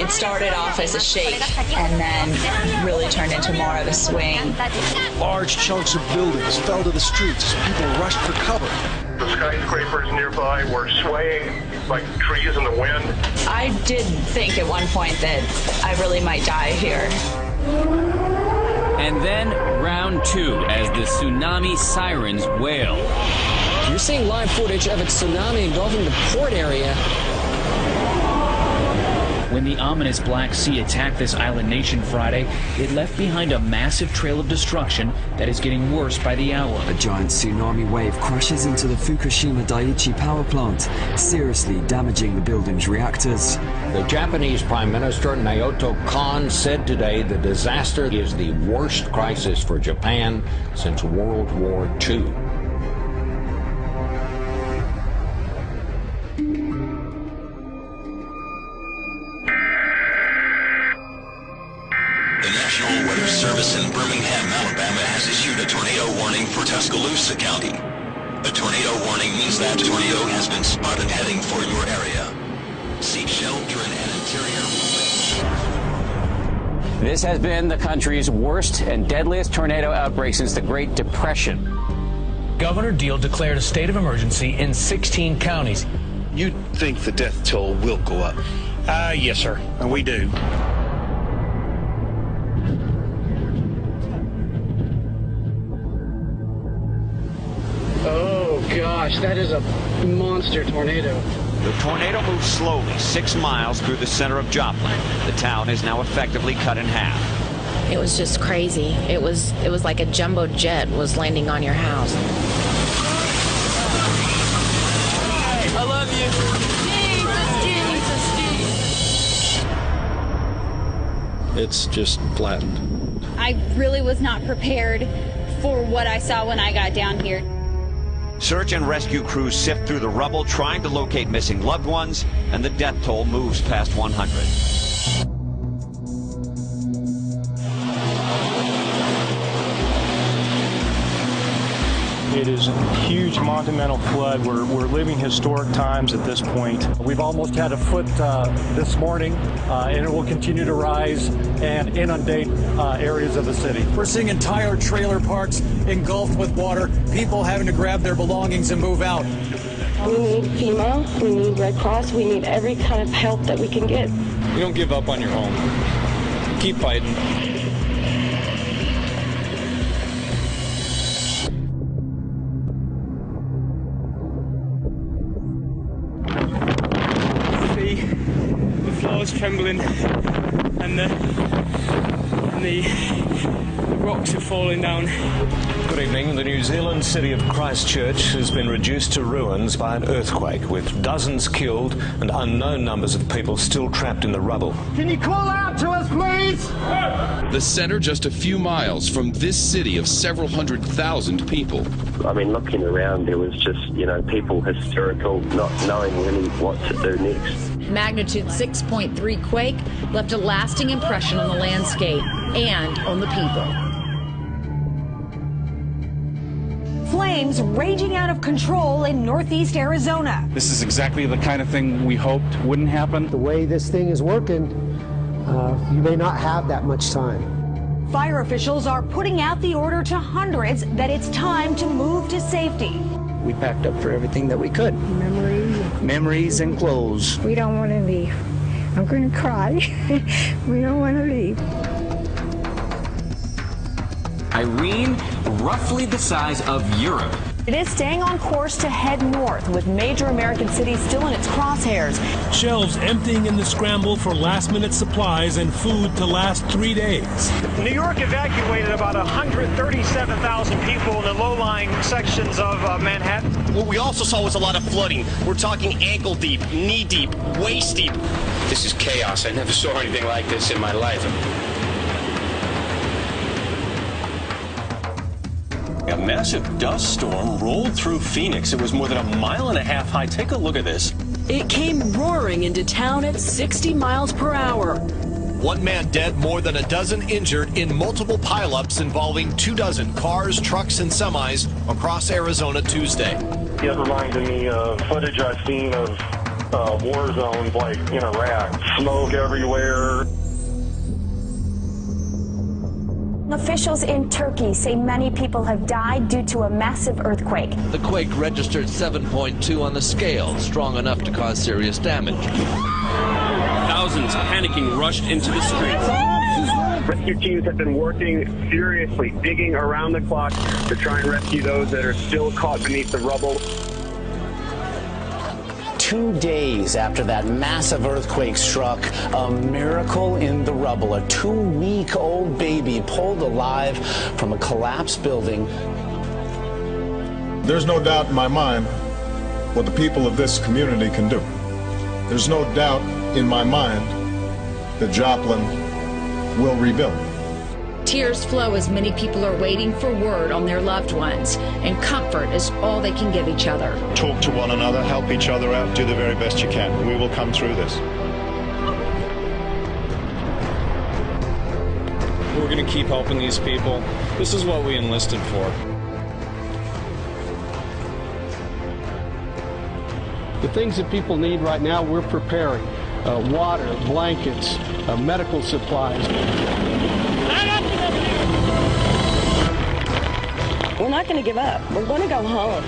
It started off as a shake and then really turned into more of a swing. Large chunks of buildings fell to the streets as people rushed for cover. The skyscrapers nearby were swaying like trees in the wind. I did think at one point that I really might die here. And then round two as the tsunami sirens wail. You're seeing live footage of a tsunami engulfing the port area. When the ominous Black Sea attacked this island nation Friday, it left behind a massive trail of destruction that is getting worse by the hour. A giant tsunami wave crashes into the Fukushima Daiichi power plant, seriously damaging the building's reactors. The Japanese Prime Minister Naoto Kan said today the disaster is the worst crisis for Japan since World War II. The National Weather Service in Birmingham, Alabama has issued a tornado warning for Tuscaloosa County. A tornado warning means that a tornado has been spotted heading for your area. Seek shelter in an interior. This has been the country's worst and deadliest tornado outbreak since the Great Depression. Governor Deal declared a state of emergency in 16 counties. You think the death toll will go up? Yes, sir. And we do. Oh, gosh, that is a monster tornado. The tornado moved slowly 6 miles through the center of Joplin. The town is now effectively cut in half. It was just crazy. It was like a jumbo jet was landing on your house. I love you. It's just flattened. I really was not prepared for what I saw when I got down here. Search and rescue crews sift through the rubble trying to locate missing loved ones, and the death toll moves past 100. It is a huge monumental flood. We're living historic times at this point. We've almost had a foot this morning, and it will continue to rise and inundate areas of the city. We're seeing entire trailer parks engulfed with water, people having to grab their belongings and move out. We need FEMA, we need Red Cross, we need every kind of help that we can get. You don't give up on your home. Keep fighting. The floor is trembling and the rocks are falling down. Good evening. The New Zealand city of Christchurch has been reduced to ruins by an earthquake, with dozens killed and unknown numbers of people still trapped in the rubble. Can you call out to us, please? The center just a few miles from this city of several 100,000 people. I mean, looking around, there was just, people hysterical, not knowing really what to do next. Magnitude 6.3 quake left a lasting impression on the landscape and on the people. Flames raging out of control in northeast Arizona. This is exactly the kind of thing we hoped wouldn't happen. The way this thing is working, you may not have that much time. Fire officials are putting out the order to hundreds that it's time to move to safety. We packed up for everything that we could. Memories and clothes. We don't want to leave. I'm going to cry. We don't want to leave. Irene, roughly the size of Europe. It is staying on course to head north, with major American cities still in its crosshairs. Shelves emptying in the scramble for last-minute supplies and food to last 3 days. New York evacuated about 137,000 people in the low-lying sections of Manhattan. What we also saw was a lot of flooding. We're talking ankle deep, knee deep, waist deep. This is chaos. I never saw anything like this in my life. A massive dust storm rolled through Phoenix. It was more than 1.5 miles high. Take a look at this. It came roaring into town at 60 miles per hour. 1 man dead, more than a dozen injured in multiple pileups involving 24 cars, trucks, and semis across Arizona Tuesday. It reminded me of footage I've seen of war zones like in Iraq. Smoke everywhere. Officials in Turkey say many people have died due to a massive earthquake. The quake registered 7.2 on the scale, strong enough to cause serious damage. Thousands panicking rushed into the streets. Rescue teams have been working furiously, digging around the clock to try and rescue those that are still caught beneath the rubble. 2 days after that massive earthquake struck, a miracle in the rubble. A 2-week-old baby pulled alive from a collapsed building. There's no doubt in my mind what the people of this community can do. There's no doubt in my mind that Joplin will rebuild. Tears flow as many people are waiting for word on their loved ones, and comfort is all they can give each other. Talk to one another, help each other out, do the very best you can. We will come through this. We're going to keep helping these people. This is what we enlisted for. The things that people need right now, we're preparing. Water, blankets, medical supplies. We're not going to give up. We're going to go home.